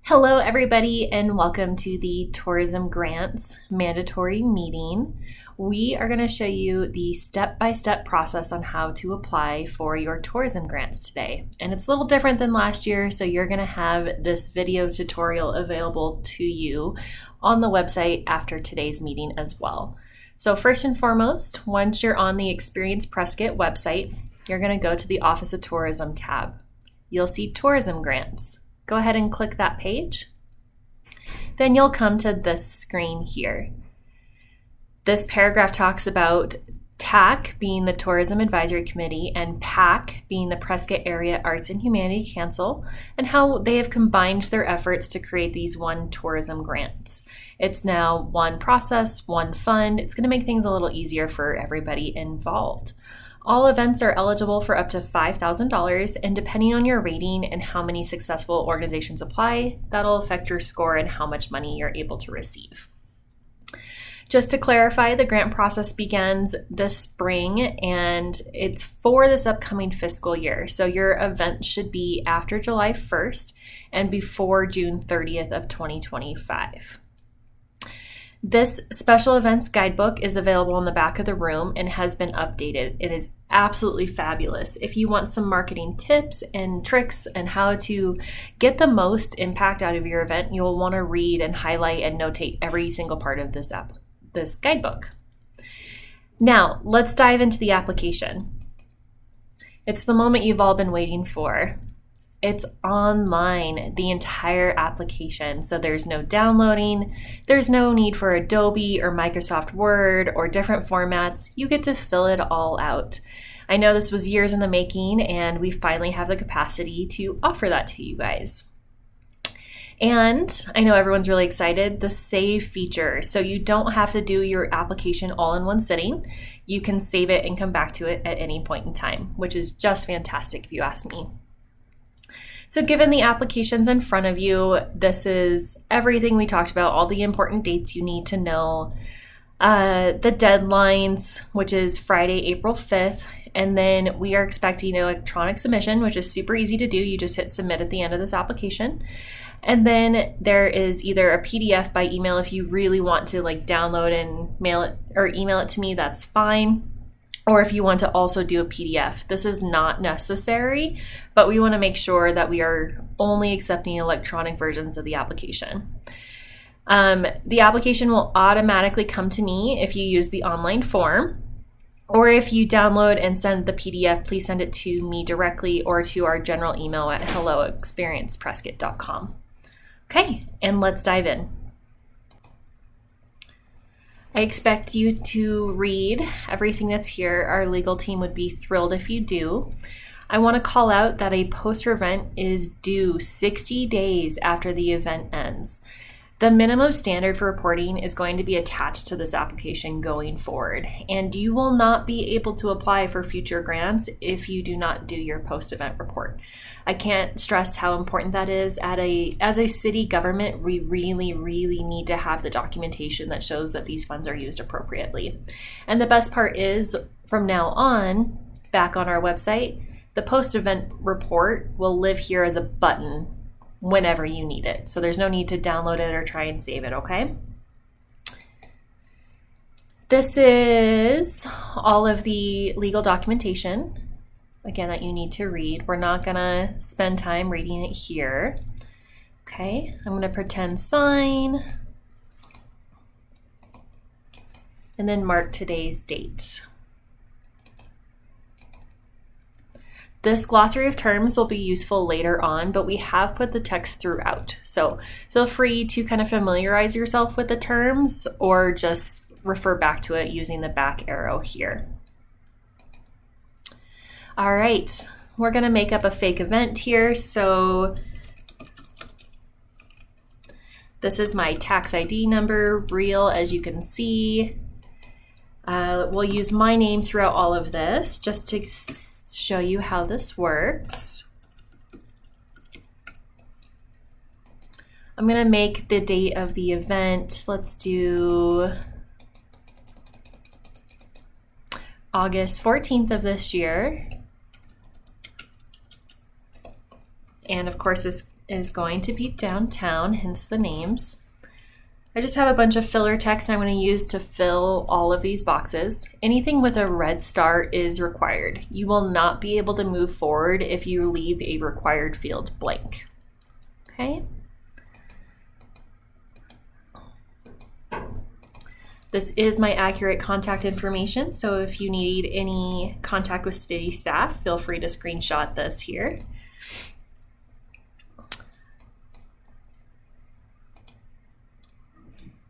Hello, everybody, and welcome to the Tourism Grants mandatory meeting. We are going to show you the step-by-step process on how to apply for your tourism grants today. And it's a little different than last year, so you're going to have this video tutorial available to you on the website after today's meeting as well. So first and foremost, once you're on the Experience Prescott website, you're going to go to the Office of Tourism tab. You'll see Tourism Grants. Go ahead and click that page. Then you'll come to this screen here. This paragraph talks about TAC being the Tourism Advisory Committee and PAC being the Prescott Area Arts and Humanities Council, and how they have combined their efforts to create these one tourism grants. It's now one process, one fund. It's going to make things a little easier for everybody involved. All events are eligible for up to $5,000, and depending on your rating and how many successful organizations apply, that'll affect your score and how much money you're able to receive. Just to clarify, the grant process begins this spring, and it's for this upcoming fiscal year. So your event should be after July 1st and before June 30th of 2025. This special events guidebook is available in the back of the room and has been updated. It is absolutely fabulous. If you want some marketing tips and tricks and how to get the most impact out of your event, you'll want to read and highlight and notate every single part of this guidebook. Now, let's dive into the application. It's the moment you've all been waiting for. It's online, the entire application. So there's no downloading, there's no need for Adobe or Microsoft Word or different formats. You get to fill it all out. I know this was years in the making, and we finally have the capacity to offer that to you guys. And I know everyone's really excited, the save feature. So you don't have to do your application all in one sitting. You can save it and come back to it at any point in time, which is just fantastic if you ask me. So given the applications in front of you, this is everything we talked about, all the important dates you need to know, the deadlines, which is Friday, April 5th, and then we are expecting electronic submission, which is super easy to do. You just hit submit at the end of this application. And then there is either a PDF by email if you really want to download and mail it or email it to me, that's fine. Or if you want to also do a PDF. This is not necessary, but we want to make sure that we are only accepting electronic versions of the application. The application will automatically come to me if you use the online form, or if you download and send the PDF, please send it to me directly or to our general email at hello@experienceprescott.com. Okay, and let's dive in. I expect you to read everything that's here. Our legal team would be thrilled if you do. I want to call out that a poster event is due 60 days after the event ends. The minimum standard for reporting is going to be attached to this application going forward, and you will not be able to apply for future grants if you do not do your post-event report. I can't stress how important that is. As a city government, we really need to have the documentation that shows that these funds are used appropriately. And the best part is, from now on, back on our website, the post-event report will live here as a button whenever you need it. So there's no need to download it or try and save it, okay? This is all of the legal documentation, again, that you need to read. We're not gonna spend time reading it here. Okay, I'm gonna pretend sign and then mark today's date. This glossary of terms will be useful later on, but we have put the text throughout. So feel free to kind of familiarize yourself with the terms or just refer back to it using the back arrow here. All right, we're gonna make up a fake event here. So this is my tax ID number, real, as you can see. We'll use my name throughout all of this just to show you how this works. I'm gonna make the date of the event, let's do August 14th of this year. And of course, this is going to be downtown, hence the names. I just have a bunch of filler text I'm going to use to fill all of these boxes. Anything with a red star is required. You will not be able to move forward if you leave a required field blank. Okay? This is my accurate contact information, so if you need any contact with city staff, feel free to screenshot this here.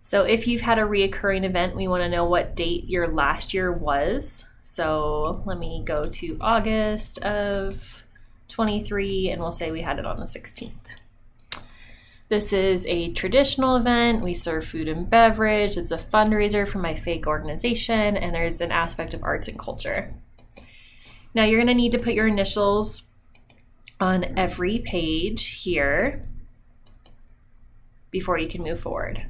So if you've had a reoccurring event, we want to know what date your last year was. So let me go to August of 23, and we'll say we had it on the 16th. This is a traditional event. We serve food and beverage. It's a fundraiser for my fake organization, and there's an aspect of arts and culture. Now you're going to need to put your initials on every page here before you can move forward.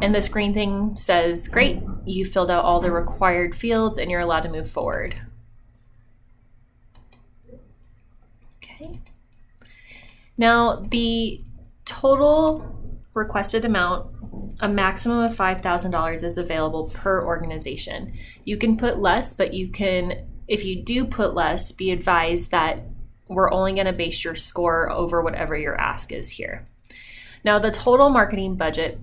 And the screen thing says, great, you filled out all the required fields and you're allowed to move forward. Okay. Now the total requested amount, a maximum of $5,000 is available per organization. You can put less, but you can, if you do put less, be advised that we're only going to base your score over whatever your ask is here. Now the total marketing budget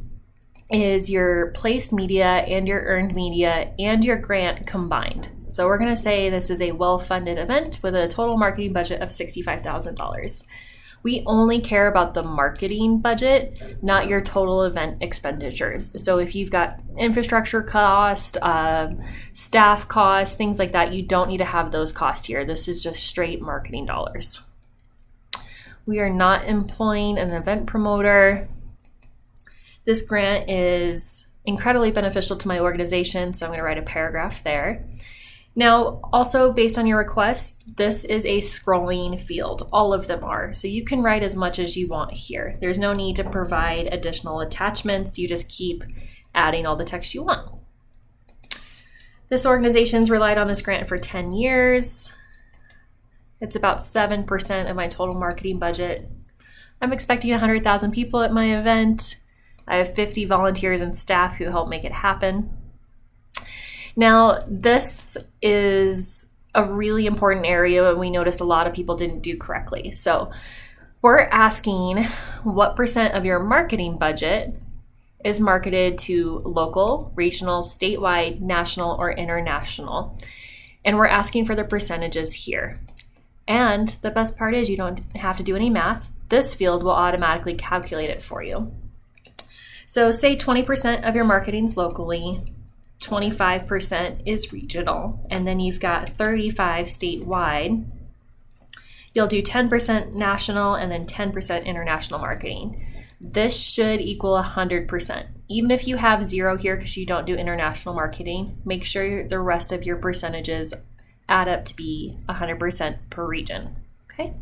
is your placed media and your earned media and your grant combined. So we're going to say this is a well-funded event with a total marketing budget of $65,000. We only care about the marketing budget, not your total event expenditures. So if you've got infrastructure cost, staff costs, things like that, you don't need to have those costs here. This is just straight marketing dollars. We are not employing an event promoter. This grant is incredibly beneficial to my organization, so I'm going to write a paragraph there. Now, also based on your request, this is a scrolling field. All of them are. So you can write as much as you want here. There's no need to provide additional attachments. You just keep adding all the text you want. This organization's relied on this grant for 10 years. It's about 7% of my total marketing budget. I'm expecting 100,000 people at my event. I have 50 volunteers and staff who help make it happen. Now, this is a really important area and we noticed a lot of people didn't do correctly. So we're asking what percent of your marketing budget is marketed to local, regional, statewide, national, or international. And we're asking for the percentages here. And the best part is you don't have to do any math. This field will automatically calculate it for you. So say 20% of your marketing's locally, 25% is regional, and then you've got 35 statewide. You'll do 10% national and then 10% international marketing. This should equal 100%. Even if you have 0 here because you don't do international marketing, make sure the rest of your percentages add up to be 100% per region, okay?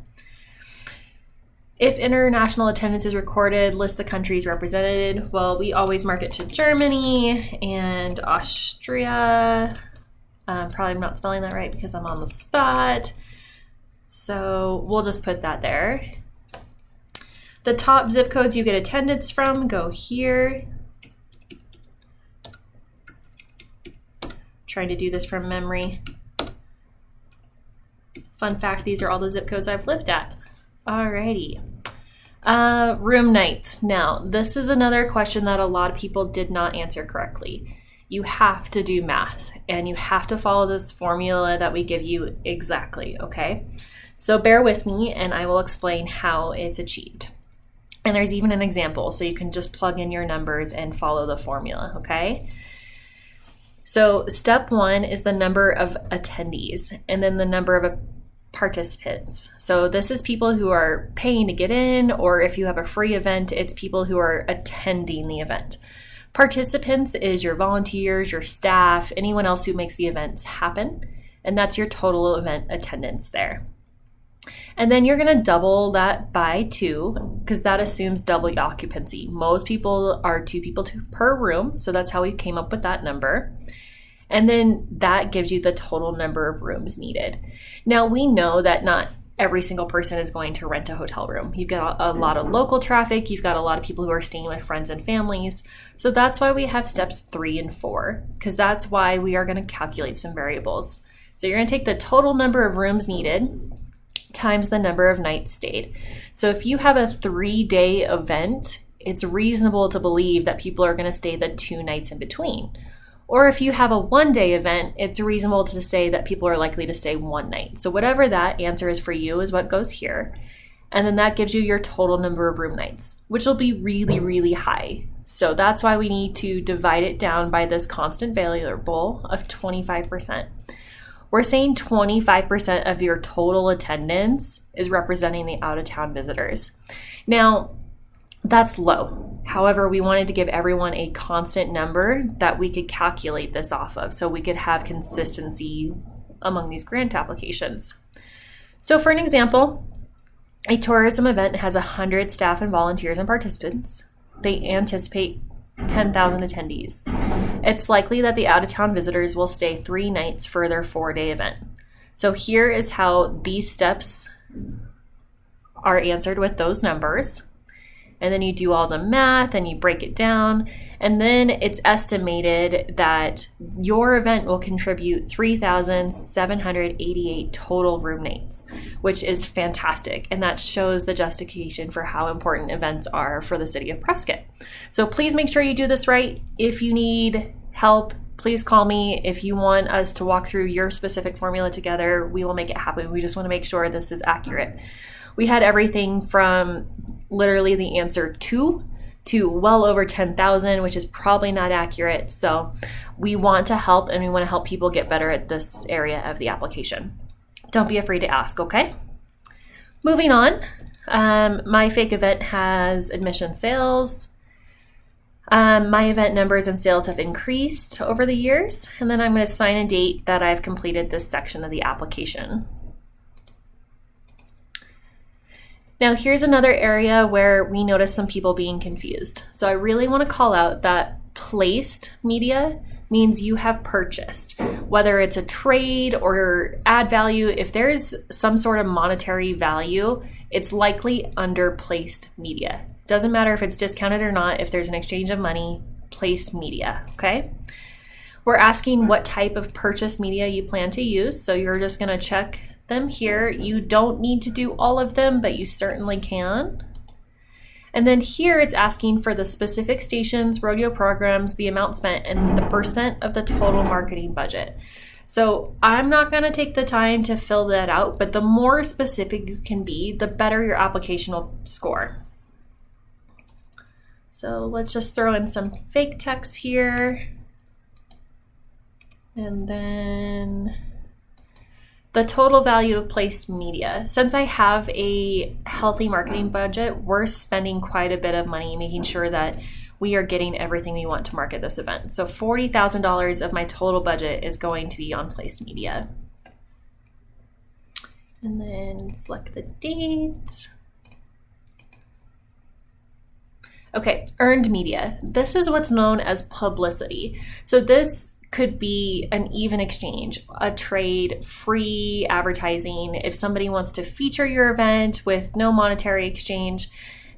If international attendance is recorded, list the countries represented. Well, we always mark it to Germany and Austria. Probably I'm not spelling that right because I'm on the spot. So we'll just put that there. The top zip codes you get attendance from go here. Trying to do this from memory. Fun fact, these are all the zip codes I've lived at. Alrighty. Room nights. Now, this is another question that a lot of people did not answer correctly. You have to do math and you have to follow this formula that we give you exactly, okay? So bear with me and I will explain how it's achieved. And there's even an example, so you can just plug in your numbers and follow the formula, okay? So step 1 is the number of attendees and then the number of participants. So this is people who are paying to get in, or if you have a free event, it's people who are attending the event. Participants is your volunteers, your staff, anyone else who makes the events happen, and that's your total event attendance there. And then you're going to double that by 2 because that assumes double occupancy. Most people are 2 people per room, so that's how we came up with that number. And then that gives you the total number of rooms needed. Now we know that not every single person is going to rent a hotel room. You've got a lot of local traffic. You've got a lot of people who are staying with friends and families. So that's why we have steps 3 and 4, because that's why we are going to calculate some variables. So you're going to take the total number of rooms needed times the number of nights stayed. So if you have a 3-day event, it's reasonable to believe that people are going to stay the 2 nights in between. Or if you have a 1-day event, it's reasonable to say that people are likely to stay 1 night. So whatever that answer is for you is what goes here. And then that gives you your total number of room nights, which will be really, really high. So that's why we need to divide it down by this constant variable of 25%. We're saying 25% of your total attendance is representing the out-of-town visitors. Now, that's low. However, we wanted to give everyone a constant number that we could calculate this off of so we could have consistency among these grant applications. So for an example, a tourism event has 100 staff and volunteers and participants. They anticipate 10,000 attendees. It's likely that the out-of-town visitors will stay 3 nights for their 4-day event. So here is how these steps are answered with those numbers. And then you do all the math and you break it down. And then it's estimated that your event will contribute 3,788 total room nights, which is fantastic. And that shows the justification for how important events are for the city of Prescott. So please make sure you do this right. If you need help, please call me. If you want us to walk through your specific formula together, we will make it happen. We just want to make sure this is accurate. We had everything from literally the answer 2 to well over 10,000, which is probably not accurate. So we want to help, and we want to help people get better at this area of the application. Don't be afraid to ask, okay? Moving on, my fake event has admission sales. My event numbers and sales have increased over the years, and then I'm going to assign a date that I've completed this section of the application. Now, here's another area where we notice some people being confused. So I really want to call out that placed media means you have purchased, whether it's a trade or ad value. If there's some sort of monetary value, it's likely under placed media. Doesn't matter if it's discounted or not. If there's an exchange of money, placed media, okay? We're asking what type of purchased media you plan to use. So you're just going to check them here. You don't need to do all of them, but you certainly can. And then here it's asking for the specific stations, rodeo programs, the amount spent, and the percent of the total marketing budget. So I'm not going to take the time to fill that out, but the more specific you can be, the better your application will score. So let's just throw in some fake text here. And then the total value of placed media. Since I have a healthy marketing budget, we're spending quite a bit of money making sure that we are getting everything we want to market this event. So $40,000 of my total budget is going to be on placed media. And then select the date. Okay, earned media. This is what's known as publicity. So this could be an even exchange, a trade, free advertising. If somebody wants to feature your event with no monetary exchange,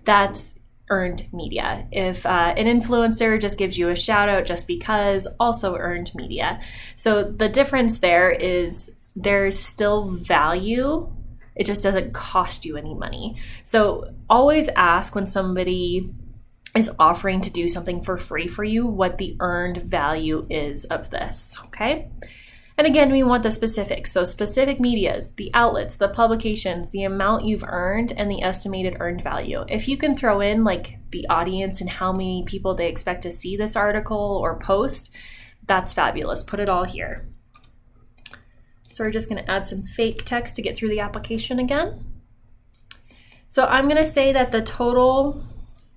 that's earned media. If an influencer just gives you a shout out just because, also earned media. So the difference there is there's still value. It just doesn't cost you any money. So always ask when somebody is offering to do something for free for you, what the earned value is of this, okay? And again, we want the specifics. So specific medias, the outlets, the publications, the amount you've earned, and the estimated earned value. If you can throw in like the audience and how many people they expect to see this article or post, that's fabulous. Put it all here. So we're just gonna add some fake text to get through the application again. So I'm gonna say that the total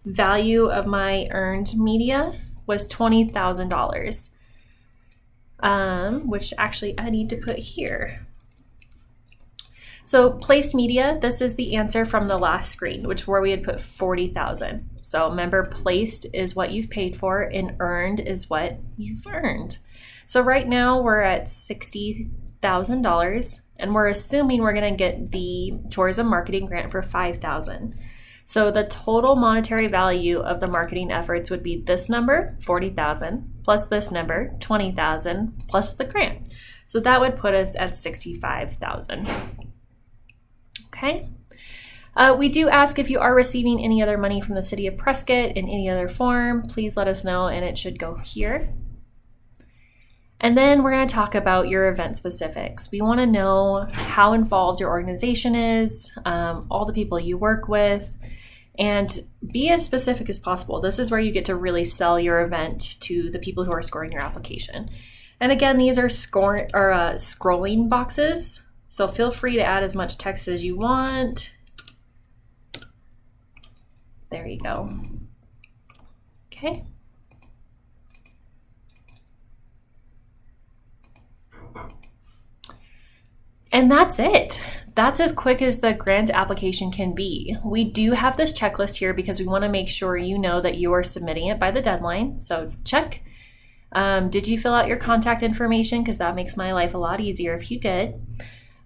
value of my earned media was $20,000, which actually I need to put here. So placed media, this is the answer from the last screen, where we had put 40,000. So remember, placed is what you've paid for and earned is what you've earned. So right now we're at 60 $8,000, and we're assuming we're going to get the tourism marketing grant for $5,000. So the total monetary value of the marketing efforts would be this number, $40,000, plus this number, $20,000, plus the grant. So that would put us at $65,000. Okay. We do ask if you are receiving any other money from the City of Prescott in any other form, please let us know, and it should go here. And then we're going to talk about your event specifics. We want to know how involved your organization is, all the people you work with, and be as specific as possible. This is where you get to really sell your event to the people who are scoring your application. And again, these are scrolling boxes, so feel free to add as much text as you want. There you go. Okay. And that's it. That's as quick as the grant application can be. We do have this checklist here because we want to make sure you know that you are submitting it by the deadline. So check. Did you fill out your contact information? Because that makes my life a lot easier if you did.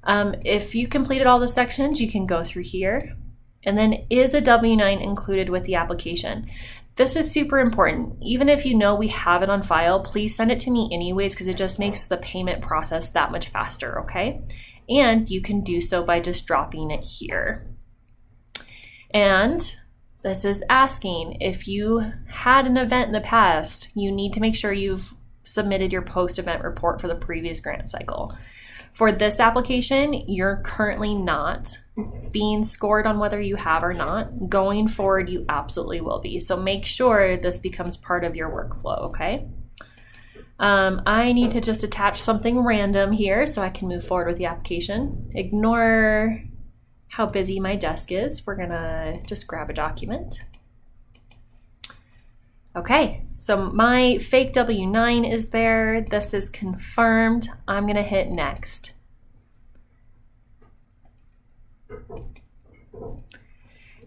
If you completed all the sections, you can go through here. And then, is a W-9 included with the application? This is super important. Even if you know we have it on file, please send it to me anyways, because it just makes the payment process that much faster, okay? And you can do so by just dropping it here. And this is asking, if you had an event in the past, you need to make sure you've submitted your post-event report for the previous grant cycle. For this application, you're currently not being scored on whether you have or not. Going forward, you absolutely will be. So make sure this becomes part of your workflow, okay? I need to just attach something random here so I can move forward with the application. Ignore how busy my desk is. We're gonna just grab a document. Okay, so my fake W-9 is there. This is confirmed. I'm gonna hit next.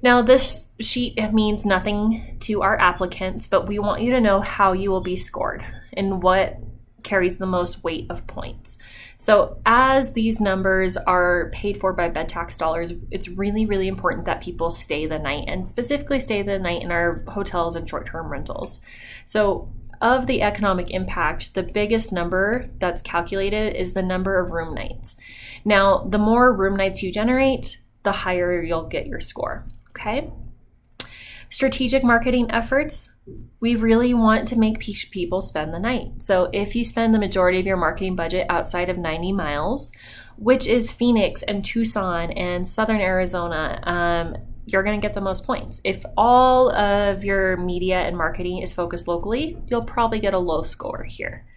Now this sheet means nothing to our applicants, but we want you to know how you will be scored and what carries the most weight of points. So as these numbers are paid for by bed tax dollars, it's really, really important that people stay the night, and specifically stay the night in our hotels and short-term rentals. So of the economic impact, the biggest number that's calculated is the number of room nights. Now, the more room nights you generate, the higher you'll get your score, okay? Strategic marketing efforts, we really want to make people spend the night. So if you spend the majority of your marketing budget outside of 90 miles, which is Phoenix and Tucson and Southern Arizona, you're going to get the most points. If all of your media and marketing is focused locally, you'll probably get a low score here.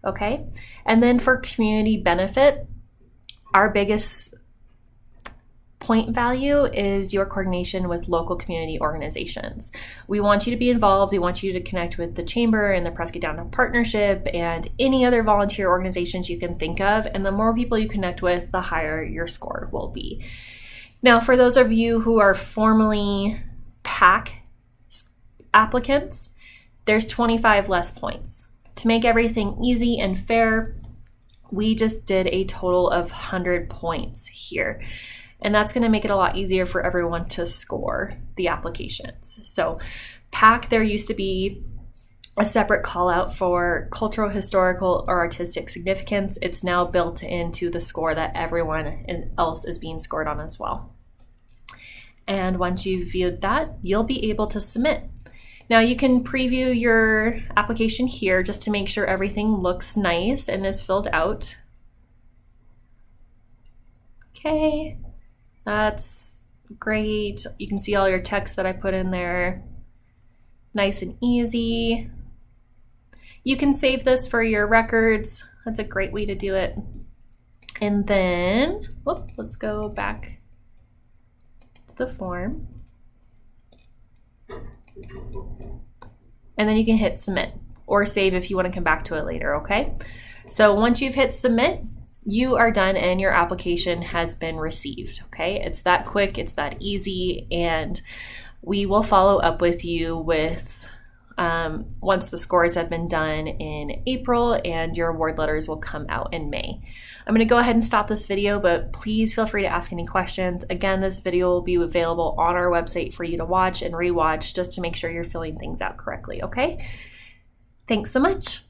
Okay? And then for community benefit, our biggest point value is your coordination with local community organizations. We want you to be involved. We want you to connect with the Chamber and the Prescott Downtown Partnership and any other volunteer organizations you can think of. And the more people you connect with, the higher your score will be. Now, for those of you who are formally PAC applicants, there's 25 less points. To make everything easy and fair, we just did a total of 100 points here. And that's going to make it a lot easier for everyone to score the applications. So PAC, there used to be a separate call out for cultural, historical, or artistic significance. It's now built into the score that everyone else is being scored on as well. And once you've viewed that, you'll be able to submit. Now you can preview your application here just to make sure everything looks nice and is filled out. Okay. That's great. You can see all your text that I put in there. Nice and easy. You can save this for your records. That's a great way to do it. And then, let's go back to the form. And then you can hit submit or save if you want to come back to it later, okay? So once you've hit submit, you are done and your application has been received, okay? It's that quick, it's that easy, and we will follow up with you with once the scores have been done in April, and your award letters will come out in May. I'm going to go ahead and stop this video, but please feel free to ask any questions. Again, this video will be available on our website for you to watch and rewatch just to make sure you're filling things out correctly, okay? Thanks so much.